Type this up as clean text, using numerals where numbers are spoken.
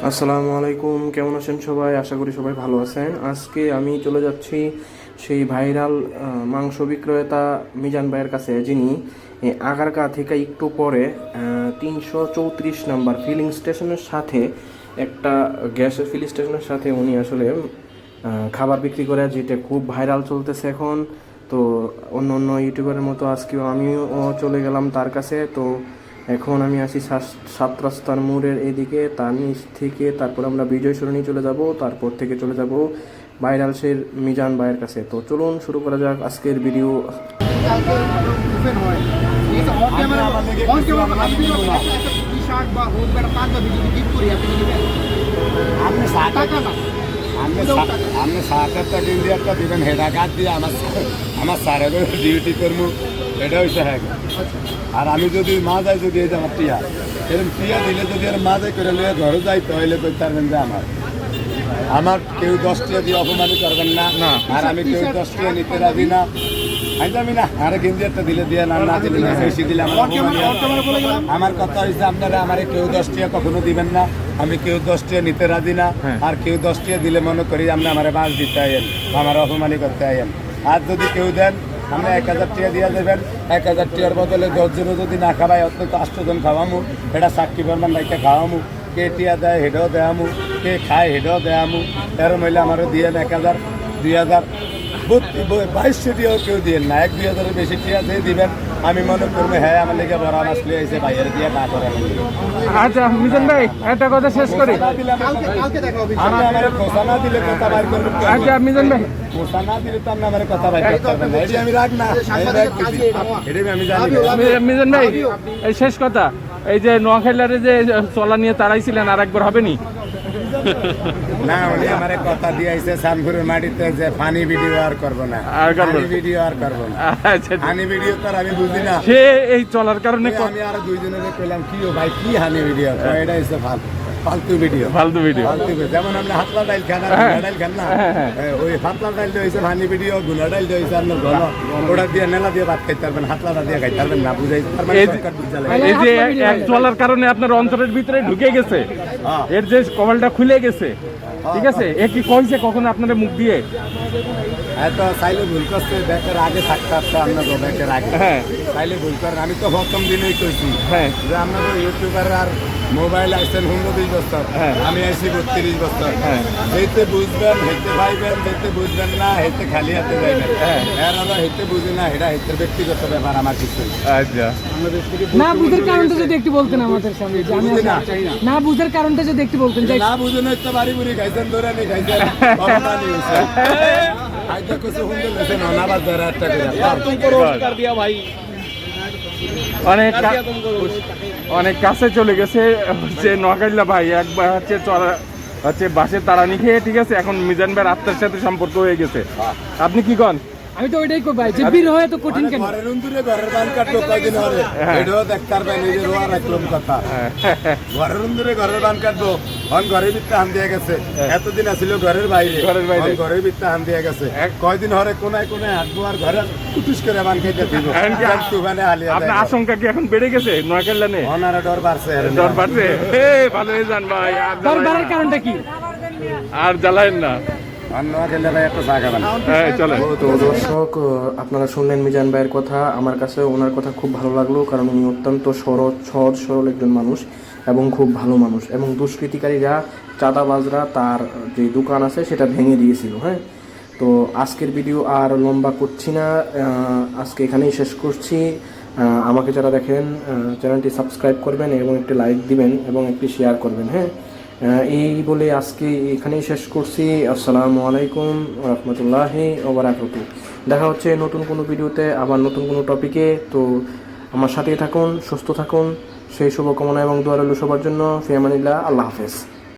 আসসালামু আলাইকুম, কেমন আছেন সবাই? আশা করি সবাই ভালো আছেন। আজকে আমি চলে যাচ্ছি সেই ভাইরাল মাংস বিক্রেতা মিজান ভাইয়ের কাছে, যিনি আগারকা থেকে একটু পরে 334 নাম্বার ফিলিং স্টেশনের সাথে একটা গ্যাসের ফিলিং স্টেশনের সাথে উনি আসলে খাবার বিক্রি করে, যেটা খুব ভাইরাল চলতেছে এখন। তো অন্য অন্য ইউটিউবারের মতো আজকেও আমিও চলে গেলাম তার কাছে। তো এখন আমি আছি সাত রাস্তার মোড়ের এদিকে, তার নিচ থেকে তারপর আমরা বিজয় সরণি চলে যাব, তারপর থেকে চলে যাব ভাইরাল শের মিজান ভাইয়ের কাছে। তো চলুন শুরু করা যাক আজকের ভিডিও। আপনি 7-8টা ইন্ডিয়ারটা দিবেন, হেডা কাজ দিয়ে আমার স্যারের ডিউটি করবো, এটা হচ্ছে হ্যাঁ। আর আমি যদি মা যাই, যদি এই যে আমার টিয়া এরকম টিয়া দিলে যদি আর মা যাই করে নিয়ে ঘরে যাই, তাহলে করতে পারবেন যে আমার কেউ 10 টাকা দিয়ে অপমানই করবেন না। আর আমি কেউ 10 টাকা নিতে রাজি না। আমি না আরেক ইন্ডিয়ারটা দিলে দিয়ে না দিলে না, বেশি দিলে আমার কথা হয়েছে আপনারা আমার কেউ 10 টাকা কখনো দিবেন না। আমি কেউ 10 টাকা নিতে রাজি না। আর কেউ 10 টাকা দিলে মনে করি আপনি আমার বাস দিতে আইন, আমার অপমানই করতে আইন। আর যদি কেউ দেন আমরা 1000 টাকা দিয়ে দেবেন, 1000 টাকার বদলে 10 জনও যদি না খাওয়াই, অন্তত 8 জন খাওয়ামু, এটা সাক্ষী প্রমাণ রাখতে খাওয়ামু। কে টিয়া দেয় হেডাও দেয়ামু, কে খায় হেডাও দেয়ামু। তেরো মহিলা আমারও দিয়ে 1000, 2000, 2200 দিয়েও কেউ দিয়ে না। 1-2000 বেশি টিয়া দিয়ে দিবেন, আমি মনে করবো হ্যাঁ আমার লেগে বড় মাছ লিয়ে এসে বাইরে দিয়ে না করে। আচ্ছা মিজান ভাই, একটা কথা শেষ করি। আমি আমার খোসা না দিলে কথা বাইর করবেন। আচ্ছা মিজান ভাই, খোসা না দিলে তো আপনি আমার কথা বাইর করতে পারবেন না। এটি আমি রাখ না, এটাই আমি জানি। মিজান ভাই, এই শেষ কথা, এই যে নোয়াখালীরে যে চলা নিয়ে তারাইছিলেন, আর একবার হবে নি? না, উনি আমার কথা দিয়ে আইছে সানপুরের মাটিতে যে ফানি ভিডিও আর করবো না, ভিডিও আর করবো না। হানি ভিডিও তো আমি বুঝি না, সে এই চলার কারণে আমি আরো 2 জনের পেলাম কি ও ভাই কি হানি ভিডিও, এটা হচ্ছে ফালতু ভিডিও। যেমন আমরা হাতলা ডাইল খান আর গুনা ডাইল খান না, ওই হাতলা ডাইলটা হয়েছে ফানি ভিডিও, গুনা ডাইলটা হয়েছে আপনার ঘন। ওটা দিয়ে নেলা দিয়ে ভাত খাইতে পারবেন, হাতলাটা দিয়ে খাইতে পারবেন না। বুঝাই এই যে এক চলার কারণে আপনার অন্তরের ভিতরে ঢুকে গেছে, এর যে কপালটা খুলে গেছে, ঠিক আছে? এ কি কইছে কখনো আপনার মুখ দিয়ে? এত চাইলে ভুল করছে, ব্যাংকের আগে থাকতে আসতে আপনার ব্যাংকের আগে চাইলে ভুল করেন। আমি তো প্রথম দিনেই কইছি যে আপনাদের ইউটিউবার আর মোবাইল আইসেন 19 বছর, আমি আইসি 32 বছর। হেতে বুঝবেন, হেতে পাইবেন, হেতে বুঝবেন না, হেতে খালি হাতে যাইবেন। এর আবার হেতে বুঝি না, এটা হেতে ব্যক্তিগত ব্যাপার, আমার কিছু আচ্ছা। না বুঝার কারণটা যদি একটু বলতেন আমাদের সামনে, না বুঝার কারণটা যদি একটু বলতেন। না বুঝুন তো বাড়ি বুড়ি খাইছেন, ধরে নি খাইছেন, অপমানি হয়েছে। আইটা কিছু হুন্ডে লেছেন অনাবাদ ধরে একটা করে অনেক কাছে চলে গেছে যে নোয়াখালীলা ভাই। একবার হচ্ছে বাসে তারানি খেয়ে, ঠিক আছে, এখন মিজান ভাইয়ের আত্মার সাথে সম্পর্ক হয়ে গেছে। আপনি কি কন? আমি তো ওইটাই কই ভাই, যে বীর হয় তো কঠিন কেন? ঘরের উন্দুরে ঘরের বান কাটলো কয়দিন হরে, এটাও দেখতে পারবেন। এই যে রোয়া রাখলাম কথা, ঘরের উন্দুরে ঘরের বান কাটবো, ঘরের ভিতরে হান দিয়ে গেছে। এতদিন আসছিল ঘরের বাইরে, ঘরের ভিতরে হান দিয়ে গেছে। কয়দিন হরে কোনায় কোনায় হাঁটবো, আর ঘরে উটুস করে বান খাইতে দিব। আপনার আশঙ্কা কি এখন বেড়ে গেছে নোয়াখালীলা নিয়ে? ওনারা ডর বাড়ছে, ভালো হয়ে যান ভাই। ডর বাড়ার কারণটা কি? আর জ্বালায়েন না। তো দর্শক, আপনারা শুনলেন মিজান ভাইয়ের কথা। আমার কাছে ওনার কথা খুব ভালো লাগলো, কারণ উনি অত্যন্ত সহজ সরল একজন মানুষ এবং খুব ভালো মানুষ। এবং দুষ্কৃতিকারীরা, চাঁদাবাজরা তার যে দোকান আছে সেটা ভেঙে দিয়েছিল। তো আজকের ভিডিও আর লম্বা করছি না, আজকে এখানেই শেষ করছি। আমাকে যারা দেখেন, চ্যানেলটি সাবস্ক্রাইব করবেন এবং একটি লাইক দিবেন এবং একটি শেয়ার করবেন। এই বলে আজকে এখানেই শেষ করছি। আসসালামু আলাইকুম রহমতুল্লাহি ওয়া বারাকাতুহু। দেখা হচ্ছে নতুন কোনো ভিডিওতে, আবার নতুন কোনো টপিকে। তো আমার সাথেই থাকুন, সুস্থ থাকুন, সেই শুভকামনা এবং দোয়া রইল সবার জন্য। ফি আমানিল্লাহ, আল্লাহ হাফেজ।